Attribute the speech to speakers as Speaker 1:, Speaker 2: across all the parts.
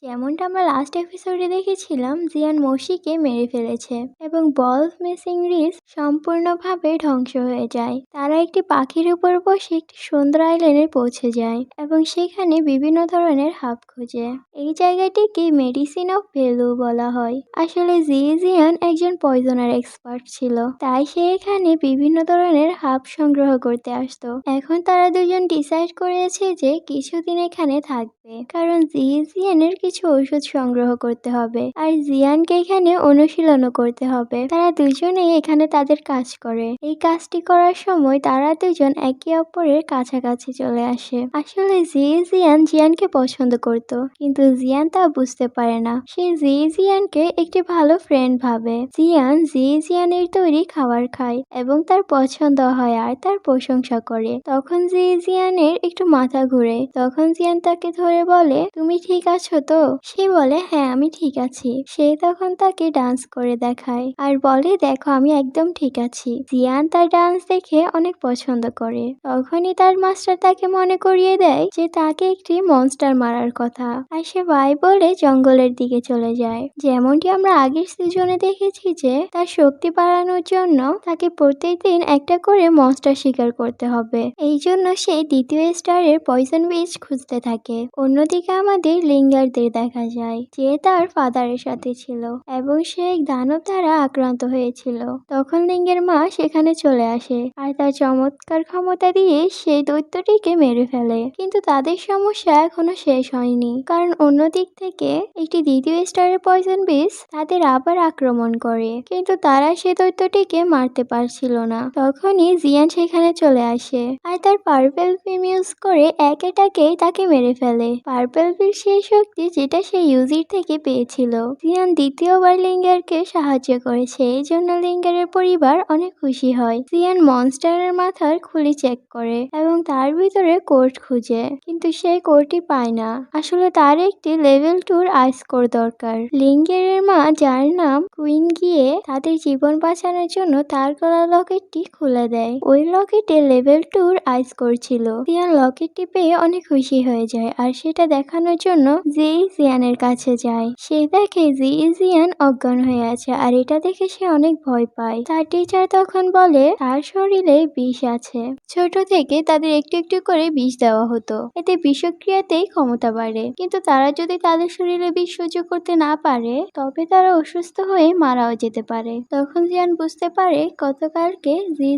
Speaker 1: যেমনটা আমরা লাস্ট এপিসোডে দেখেছিলাম, জিয়ান মসিকে মেরে ফেলেছে এবং বলফ মিসিং রিস সম্পূর্ণভাবে ধ্বংস হয়ে যায়। তারা একটি পাখির উপর বসে একটি সুন্দর আইল্যান্ডে পৌঁছে যায় এবং সেখানে বিভিন্ন ধরনের হাব খোঁজে। এই জায়গাটিকে মেডিসিন অফ ভ্যালু বলা হয়। আসলে জিয়ান একজন পয়জনার এক্সপার্ট ছিল, তাই সে এখানে বিভিন্ন ধরনের হাব সংগ্রহ করতে আসতো। এখন তারা দুজন ডিসাইড করেছে যে কিছুদিন এখানে থাকবে, কারণ জিয়ানের কিছু ঔষধ সংগ্রহ করতে হবে আর জিয়ানকে এখানে অনুশীলনও করতে হবে। তারা দুজনেই এখানে তাদের কাজ করে। এই কাজটি করার সময় তারা দুজন একে অপরের কাছাকাছি চলে আসে। আসলে জিয়ানকে পছন্দ করত, কিন্তু জিয়ান তা বুঝতে পারে না। সে জিয়ানকে একটি ভালো ফ্রেন্ড ভাবে। জিয়ানের তৈরি খাবার খায় এবং তার পছন্দ হয় আর তার প্রশংসা করে। তখন জিয়ানের একটু মাথা ঘুরে। তখন জিয়ান তাকে ধরে বলে, তুমি ঠিক আছো তো? সে বলে, হ্যাঁ আমি ঠিক আছি। সে তখন তাকে ডান্স করে দেখায় আর বলে, দেখো আমি একদম ঠিক আছি। জিয়ান তার ডান্স দেখে অনেক পছন্দ করে। তখনই তার মাস্টার তাকে মনে করিয়ে দেয় যে তাকে একটি মনস্টার মারার কথা, আর সে বাই বলে জঙ্গলের দিকে চলে যায়। যেমনটি আমরা আগের সিজনে দেখেছি যে তার শক্তি বাড়ানোর জন্য তাকে প্রত্যেকদিন একটা করে মনস্টার শিকার করতে হবে। এই জন্য সে দ্বিতীয় স্টারের পয়জন বীজ খুঁজতে থাকে। অন্যদিকে আমাদের লিঙ্গারদের দেখা যায় যে তার ফাদারের সাথে ছিল এবং সে এক দানব দ্বারা আক্রান্ত হয়েছিল। তখন লিঙ্গের মা সেখানে চলে আসে আর তার চমৎকার ক্ষমতা দিয়ে সেই দৈত্যটিকে মেরে ফেলে। কিন্তু তাদের সমস্যা এখনো শেষ হয়নি, কারণ অন্যদিক থেকে একটি দ্বিতীয় স্টারের পয়জন বীজ তাদের আবার আক্রমণ করে, কিন্তু তারা সেই দৈত্যটিকে মারতে পারছিল না। তখনই জিয়ান সেখানে চলে আসে আর তার পার্পেল বিম ইউজ করে একেটাকেই তাকে মেরে ফেলে। পার্পেল বিম সেই শক্তি যেটা সে ইউজির থেকে পেয়েছিল। জিয়ান দ্বিতীয়বার লিঙ্গারকে সাহায্য করেছে, এই জন্য লিঙ্গারের পরিবার অনেক খুশি হয়। জিয়ান মনস্টারের মাথার খুলি চেক করে এবং তার ভিতরে কোড খুঁজে, কিন্তু সেই কোডটি পায় না। আসলে তার একটি লেভেল 2 আইস কোর দরকার। লিঙ্গেরের মা, যার নাম কুইন, গিয়ে তাদের জীবন বাঁচানোর জন্য তার গলার লকেটটি খুলে দেয়। ওই লকেটে লেভেল 2 আইস কোর ছিল। জিয়ান লকেটটি পেয়ে অনেক খুশি হয়ে যায় আর সেটা দেখানোর জন্য জিয়ানের কাছে যায়। সে দেখে জিয়ান অজ্ঞান হয়ে আছে আর এটা দেখে সে অনেক ভয় পায়। তার টিচার তখন বলে তার শরীরে বিষ আছে। ছোট থেকে তাদের একটু একটু করে বিষ দেওয়া হতো, এতে বিষক্রিয়াতেই ক্ষমতা বাড়ে, কিন্তু তারা যদি তাদের শরীরে বিষ সহ্য করতে না পারে তবে তারা অসুস্থ হয়ে মারাও যেতে পারে। তখন জিয়ান বুঝতে পারে গতকালকে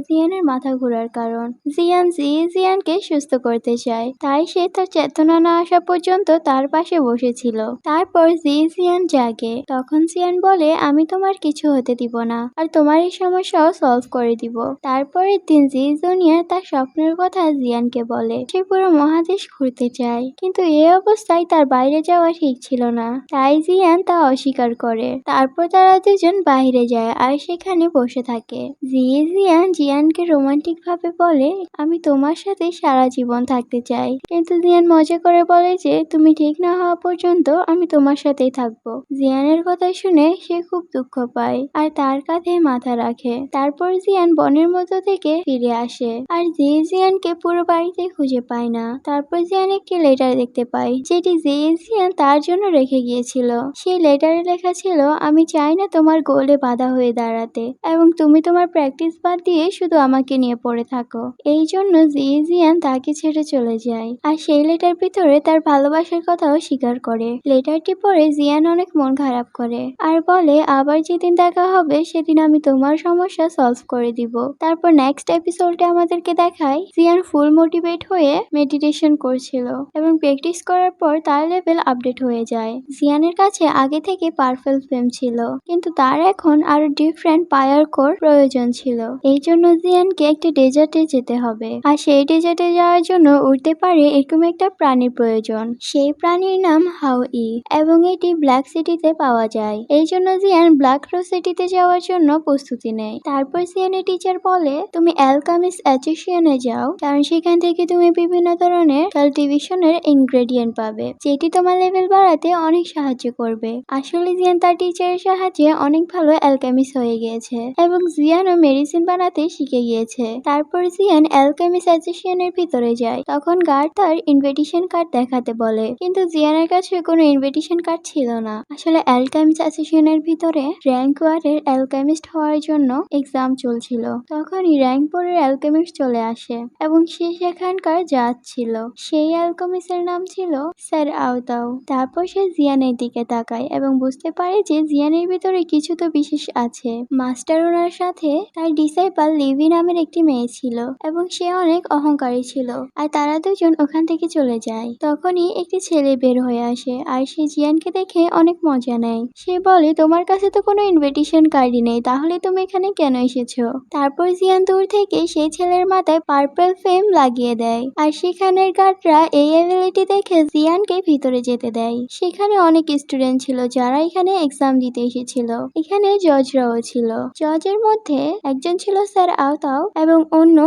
Speaker 1: জিয়ানের মাথা ঘোরার কারণ। জিয়ানকে সুস্থ করতে চায়, তাই সে তার চেতনা না আসা পর্যন্ত তার পাশে বসেছিল। তারপর জিয়ান জাগে। তখন জিয়ান বলে, আমি তোমার কিছু হতে দিব না আর তোমার এই সমস্যাও সলভ করে দিব। তারপরের দিন জুনিয়র তার স্বপ্নের কথা জিয়ানকে বলে। সে পুরো মহাদেশ ঘুরতে চায়, কিন্তু এই অবস্থায় তার বাইরে যাওয়া ঠিক ছিল না, তাই জিয়ান তা অস্বীকার করে। তারপর তারা দুজন বাইরে যায় আর সেখানে বসে থাকে। জিয়ানকে রোমান্টিক ভাবে বলে, আমি তোমার সাথে সারা জীবন থাকতে চাই, কিন্তু জিয়ান মজা করে বলে যে তুমি ঠিক না হওয়া পর্যন্ত আমি তোমার সাথেই থাকবো। জিয়ানের কথা শুনে সে খুব দুঃখ পায় আর তার কাঁধে মাথা রাখে। তারপর জিয়ান বনের মধ্যে থেকে ফিরে আসে আর জিয়ানকে পুরো বাড়িতে খুঁজে পায় না। তারপর জিয়ান একটি লেটার দেখতে পায় যেটি জিয়ান তার জন্য রেখে গিয়েছিল। সেই লেটারে লেখা ছিল, আমি চাই না তোমার গোলে বাধা হয়ে দাঁড়াতে এবং তুমি তোমার প্র্যাকটিস বাদ দিয়ে শুধু আমাকে নিয়ে পড়ে থাকো। এই জন্য জিয়ান তাকে ছেড়ে চলে যায় আর সেই লেটার ভিতরে তার ভালোবাসার কথাও স্বীকার করে। লেটারটি পড়ে জিয়ান অনেক মন খারাপ করে আর বলে, আবার যেদিন দেখা হবে সেদিন আমি তোমার সমস্যা সলভ করে দিব। তারপর নেক্সট এপিসোডে আমাদেরকে দেখায় জিয়ান ফুল মোটিভেট হয়ে মেডিটেশন করছিল এবং প্র্যাকটিস করার পর তার লেভেল আপডেট হয়ে যায়। জিয়ানের কাছে আগে থেকে পার্পল ফ্লেম ছিল, কিন্তু তার এখন আরো ডিফারেন্ট পাওয়ার কোর প্রয়োজন ছিল। এই জন্য জিয়ানকে একটা ডেজার্টে যেতে হবে আর সেই ডেজার্টে যাওয়ার জন্য উঠতে পারে এরকম একটা প্রাণীর প্রয়োজন। সেই প্রাণীর নাম হাউই এবং এটি ব্ল্যাক সিটিতে পাওয়া যায়। এই জন্য জিয়ান ব্ল্যাক রোজ সিটিতে যাওয়ার জন্য প্রস্তুতি নেয়। তারপর জিয়ানের টিচার বলে, তুমি অ্যালকামিস্ট অ্যাসোসিয়েশনে যাও, কারণ সেখান থেকে তুমি বিভিন্ন ধরনের কাল্টিভেশনের ইনগ্রেডিয়েন্ট পাবে, যেটি তোমার লেভেল বাড়াতে অনেক সাহায্য করবে। আসলে জিয়ান তার টিচারের সাহায্যে অনেক ভালো অ্যালকেমিস্ট হয়ে গিয়েছে এবং জিয়ানও মেডিসিন বানাতে শিখে গিয়েছে। তারপর জিয়ান অ্যালকেমিস্ট অ্যাসোসিয়েশনের ভিতরে যায়। তখন গার্ড তার ইনভিটেশন কার্ড দেখাতে বলে, কিন্তু জিয়ানের কাছে অবশ্যই কোনো ইনভিটেশন কার্ড ছিল না। আসলে অ্যালকেমিস্ট অ্যাসোসিয়েশনের ভিতরে র্যাঙ্ক 1 এর অ্যালকেমিস্ট হওয়ার জন্য এক্সাম চলছিল। তখনই র্যাঙ্ক 4 এর অ্যালকেমিস্ট চলে আসে এবং সে সেখানকার জাজ ছিল। সেই অ্যালকেমিস্টের নাম ছিল স্যার আওতাও। তারপর সে জিয়ানের দিকে তাকায় এবং বুঝতে পারে যে জিয়ানের ভিতরে কিছু তো বিশেষ আছে। মাস্টার ওনার সাথে তার ডিসাইপল লিভি নামের একটি মেয়ে ছিল এবং সে অনেক অহংকারী ছিল, আর তারা দুজন ওখান থেকে চলে যায়। তখনই একটি ছেলে বের হয়ে আসে আর সে জিয়ানকে দেখে অনেক মজা নেয়। সে বলে, তোমার কাছে তো কোনো ইনভিটেশন কার্ডই নেই, তাহলে তুমি এখানে কেন এসেছো? তারপর জিয়ান দূর থেকে সেই ছেলের মাথায় পার্পল ফ্লেম লাগিয়ে দেয়, আর সেখানের গার্ডরা এই অ্যাবিলিটি দেখে জিয়ানকে ভিতরে যেতে দেয়। সেখানে অনেক স্টুডেন্ট ছিল যারা এখানে এক্সাম দিতে এসেছিল। এখানে জজরাও ছিল। জজের মধ্যে একজন ছিল স্যার আওতাও এবং অন্য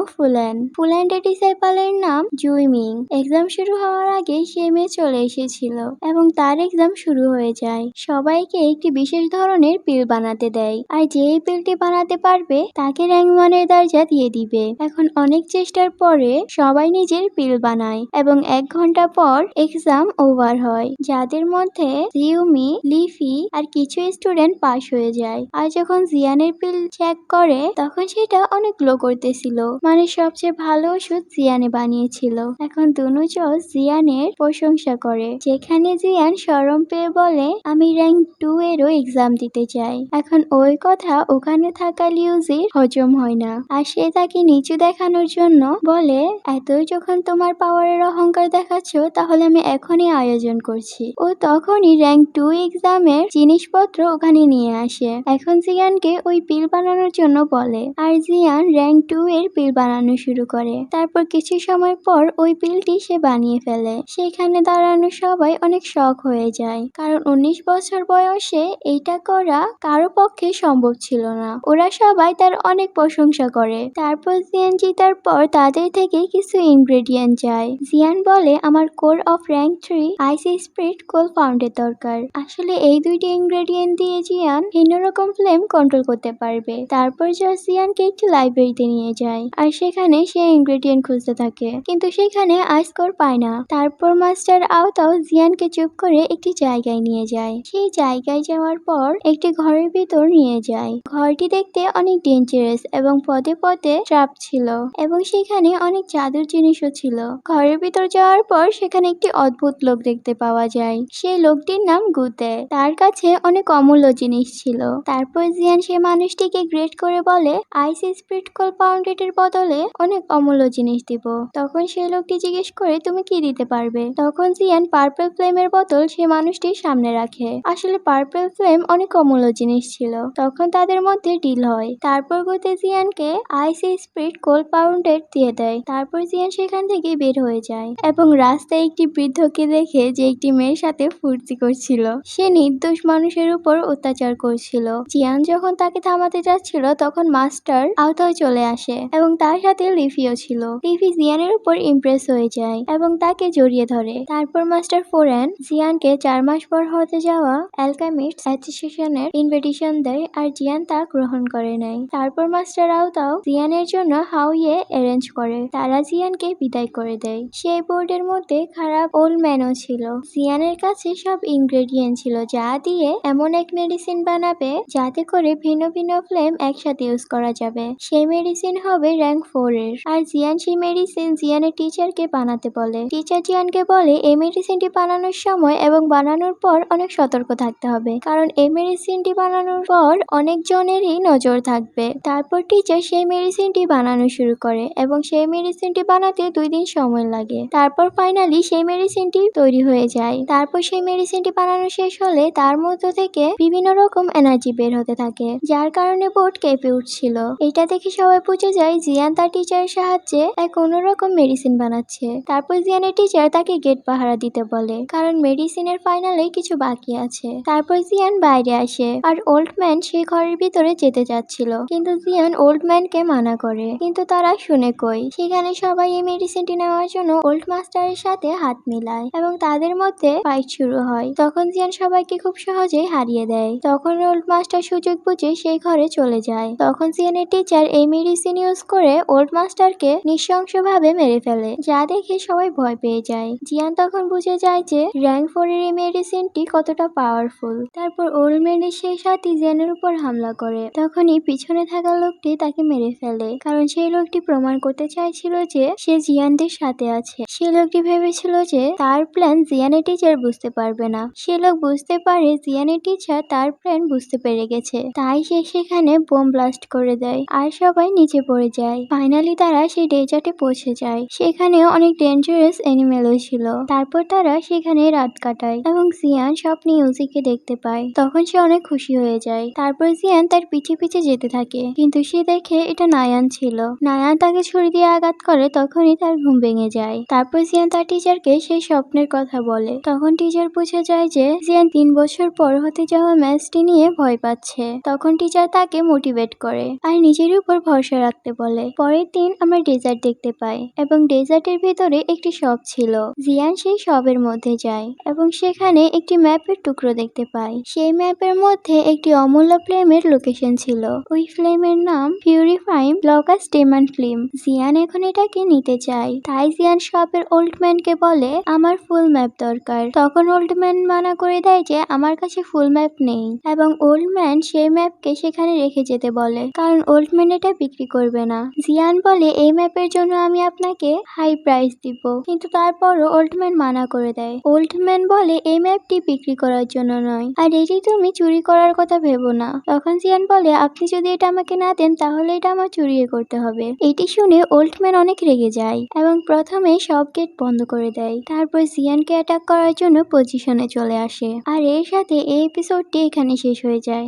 Speaker 1: ফুল্যান্ডের ডিসাইপলের নাম জুইমিং। এক্সাম শুরু হওয়ার আগে সে মেয়ে চলে এসেছিল এবং তার এক্সাম শুরু হয়ে যায়। সবাইকে একটি বিশেষ ধরনের পিল বানাতে দেয়, আর যে এই পিলটি বানাতে পারবে তাকে র্যাঙ্ক 1 এর দরজা দিয়ে দিবে। এখন অনেক চেষ্টার পরে সবাই নিজের পিল বানায় এবং 1 ঘন্টা পর এক্সাম ওভার হয়, যাদের মধ্যে জিউমি, লিফি আর কিছু স্টুডেন্ট পাস হয়ে যায়। আর যখন জিয়ানের পিল চেক করে তখন সেটা অনেক গ্লো করতেছিল, মানে সবচেয়ে ভালো ওষুধ জিয়ানে বানিয়েছিল। এখন দুনু জজ জিয়ানের প্রশংসা করে, যেখানে জিয়ান শরম পেয়ে বলে, আমি র্যাঙ্ক 2 এরও এক্সাম দিতে চাই। এখন ওই কথা ওখানে থাকা লিউজির হজম হয় না, আর সে তাকে নিচু দেখানোর জন্য বলে, এতই যখন তোমার পাওয়ারের অহংকার দেখাচ্ছ তাহলে আমি এখনই আয়োজন করছি। ও তখনই র্যাঙ্ক 2 এক্সামের জিনিসপত্র ওখানে নিয়ে আসে। এখন জিয়ানকে ওই পিল বানানোর জন্য বলে, আর জিয়ান র্যাঙ্ক 2 এর পিল বানানো শুরু করে। তারপর কিছু সময় পর ওই পিলটি সে বানিয়ে ফেলে। সেখানে দাঁড়ানো সবাই অনেক শক হয়ে যায়, কারণ 19 বছর বয়সে এইটা করা কারো পক্ষে সম্ভব ছিল না। ওরা সবাই তার অনেক প্রশংসা করে। তারপর জিয়ান জিতার পর তাদের থেকে কিছু ইনগ্রেডিয়েন্ট চায়। জিয়ান বলে, আমার core of rank 3 IC spirit coal ফাউন্ডের দরকার। আসলে এই দুইটি ইনগ্রেডিয়েন্ট দিয়ে জিয়ান ভিন্ন রকম ফ্লেম কন্ট্রোল করতে পারবে। তারপর জিয়ানকে একটি লাইব্রেরিতে নিয়ে যায়, আর সেখানে সে ইনগ্রেডিয়েন্ট খুঁজতে থাকে, কিন্তু সেখানে আইস কোর পায় না। তারপর মাস্টার আওতাও জিয়ানকে চুপ করে একটি জায়গায় নিয়ে যায়। সেই জায়গায় যাওয়ার পর একটি ঘরের ভিতর নিয়ে যায়। ঘরটি দেখতে অনেক ডেঞ্জারাস এবং পদে পদে ট্র্যাপ ছিল এবং সেখানে অনেক জাদুর জিনিসও ছিল। ঘরের ভিতর যাওয়ার পর সেখানে একটি অদ্ভুত লোক দেখতে পাওয়া যায়। সেই লোকটির নাম গুতে। তার কাছে অনেক অমূল্য জিনিস ছিল। তারপর জিয়ান সে মানুষটিকে গ্রেট করে বলে, আইসি স্পিরিট কোল পাউন্ডেড বদলে অনেক অমূল্য জিনিস দিব। তখন সেই লোকটি জিজ্ঞেস করে, তুমি কি দিতে পারবে? তখন জিয়ান পার্পল ফ্লেমের বোতল সে মানুষটির সামনে রাখে। আসলে পার্পল ফ্লেম অনেক অমূল্য জিনিস ছিল। তখন তাদের মধ্যে ডিল হয়। তারপর গুতে জিয়ানকে আইসি স্পিরিট কোল পাউন্ডেড দিয়ে দেয়। তারপর জিয়ান সেখান থেকে বের হয়ে যায় এবং রাস্তায় একটি বৃদ্ধকে দেখে যে একটি মেয়ের সাথে ফুর্তি করছিল। সে নির্দোষ মানুষের উপর অত্যাচার করছিল। জিয়ান যখন তাকে থামাতে যাচ্ছিল তখন মাস্টার আওতাও চলে আসে এবং তার সাথে লিফিও ছিল। লিফি জিয়ানের উপর ইমপ্রেস হয়ে যায় এবং তাকে জড়িয়ে ধরে। তারপর মাস্টার ফোরেন জিয়ানকে 4 মাস পর হতে যাওয়া অ্যালকেমিস্ট অ্যাসোসিয়েশনের ইনভিটেশন দেয়, আর জিয়ান তা গ্রহণ করে নেয়। তারপর মাস্টার আওতাও জিয়ানের জন্য হাউইয়ে অ্যারেঞ্জ করে। তারা জিয়ানকে বিদায় করে দেয়। সেই বোর্ডের মধ্যে খারাপ ওল্ড ম্যানও ছিল। জিয়ানের কাছে সব ইনগ্রেডিয়েন্ট ছিল যা দিয়ে এমন এক মেডিসিন বানাবে যাতে করে ভিন্ন ভিন্ন ফ্লেম একসাথে ইউজ করা যাবে। সেই মেডিসিন হবে র্যাঙ্ক 4 এর। আর জিয়ান সেই মেডিসিন জিয়ানের টিচারকে বানাতে বলে। টিচার জিয়ানকে বলে, এই মেডিসিনটি বানানোর সময় এবং বানানোর পর অনেক সতর্ক থাকতে হবে, কারণ এই মেডিসিনটি বানানোর পর অনেক জনেরই নজর থাকবে। তারপর টিচার সেই মেডিসিনটি বানানো শুরু করে এবং সেই মেডিসিনটি বানাতে 2 দিন সময় লাগে। তারপর ফাইনালি সেই মেডিসিনটি তৈরি হয়ে যায়। তারপর সেই মেডিসিনটি বানানো শেষ হলে তার মধ্য থেকে বিভিন্ন রকম এনার্জি বের হতে থাকে, যার কারণে বোর্ড কেঁপে উঠছিল। এটা দেখে সবাই বুঝে যায় জিয়ান তার টিচারের সাহায্যে এক অন্যরকম মেডিসিন বানাচ্ছে। তারপর জিয়ানের টিচার তাকে গেট পাহারা দিতে বলে, কারণ মেডিসিনের ফাইনালে কিছু বাকি আছে। তারপর জিয়ান বাইরে আসে, আর ওল্ড ম্যান সেই ঘরের ভিতরে যেতে যাচ্ছিল, কিন্তু জিয়ান ওল্ড ম্যানকে মানা করে, কিন্তু তারা শুনে কই। সেখানে সবাই এই মেডিসিনটি নেওয়ার জন্য ওল্ড মাস্টারের সাথে হাত মিলায় এবং তাদের মধ্যে ফাইট শুরু হয়। তখন জিয়ান সবাইকে খুব সহজেই হারিয়ে দেয়। তখন ওল্ড মাস্টার সুযোগ বুঝে সেই ঘরে চলে যায়। তখন জিয়ানের টিচার এই মেডিসিন ইউজ করে ওল্ড মাস্টারকে নৃশংসভাবে মেরে ফেলে, যা দেখে সবাই ভয় পেয়ে যায়। জিয়ান তখন বুঝে যায় যে র্যাঙ্ক 4 এর এই মেডিসিনটি কতটা পাওয়ারফুল। তারপর ওল্ড ম্যানের সেই সাথী জিয়ানের উপর হামলা করে। তখনই পিছনে থাকা লোকটি তাকে মেরে ফেলে, কারণ সেই লোকটি প্রমাণ করতে চাইছিল যে সে জিয়ানদের সাথে আছে। সে লোকটি ভেবেছিল যে তার প্ল্যান জিয়ানের টিচার বুঝতে পারবে না। সে লোক বুঝতে পারে জিয়ানের টিচার তার প্ল্যান বুঝতে পেরে গেছে, তাই সে সেখানে বোম ব্লাস্ট করে দেয় আর সবাই নিচে পড়ে যায়। ফাইনালি তারা সেই ডেজার্টে পৌঁছে যায়। সেখানে অনেক ডেঞ্জারাস অ্যানিমেলও ছিল। তারপর তারা সেখানে রাত কাটায় এবং জিয়ান স্বপ্নে ইউজিকে দেখতে পায়। তখন সে অনেক খুশি হয়ে যায়। তারপর জিয়ান তার পিছে পিছে যেতে থাকে, কিন্তু সে দেখে এটা নায়ান ছিল। নায়ান তাকে ছুরি দিয়ে আঘাত করে, তখনই তার ঘুম ভেঙে যায়। তারপর জিয়ান তার টিচারকে সেই স্বপ্নের কথা বলে। তখন টিচার বুঝে যায় যে জিয়ান 3 বছর পর হতে যাওয়া ম্যাচটি নিয়ে ভয় পাচ্ছে। তখন টিচার তাকে মোটিভেট করে আর নিজের উপর ভরসা রাখতে বলে। পরের দিন আমরা ডেজার্ট দেখতে পাই এবং ডেজার্টের ভিতরে একটি শপ ছিল। জিয়ান সেই শপের মধ্যে যায় এবং সেখানে একটি ম্যাপের টুকরো দেখতে পায়। সেই ম্যাপের মধ্যে একটি অমূল্য ফ্লেমের লোকেশন ছিল। ওই ফ্লেমের নাম পিউরিফাইং লকাস ডেমন ফ্লেম। জিয়ান এখন এটাকে নিতে চায়, তাই জিয়ান শপের ওল্ড ম্যানকে বলে আমার ফুল ম্যাপ দরকার। তখন ওল্ড ম্যান মানা করে দেয় যে আমার কাছে ফুল ম্যাপ নেই এবং ওল্ড ম্যান সেই ম্যাপকে সেখানে রেখে যেতে বলে, কারণ ওল্ড ম্যান এটা বিক্রি করবে না। জিয়ান বলে এই ম্যাপের জন্য আমি আপনাকে হাই প্রাইস দিব, কিন্তু তারপরও ওল্ড ম্যান মানা করে দেয়। ওল্ড ম্যান বলে এই ম্যাপটি বিক্রি করার জন্য নয়, আর এটি তুমি চুরি করার কথা ভেবো না। তখন জিয়ান বলে আপনি যদি এটা আমাকে না দেন তাহলে এটা আমার চুরিয়ে করতে হবে। এটি শুনে ওল্ড ম্যান অনেক রেগে যায় এবং প্রথমে সব গেট বন্ধ করে দেয়। তারপর জিয়ানকে অ্যাটাক করার জন্য পজিশনে চলে আসে। আর এর সাথে এই এপিসোডটি এখানে শেষ হয়ে যায়।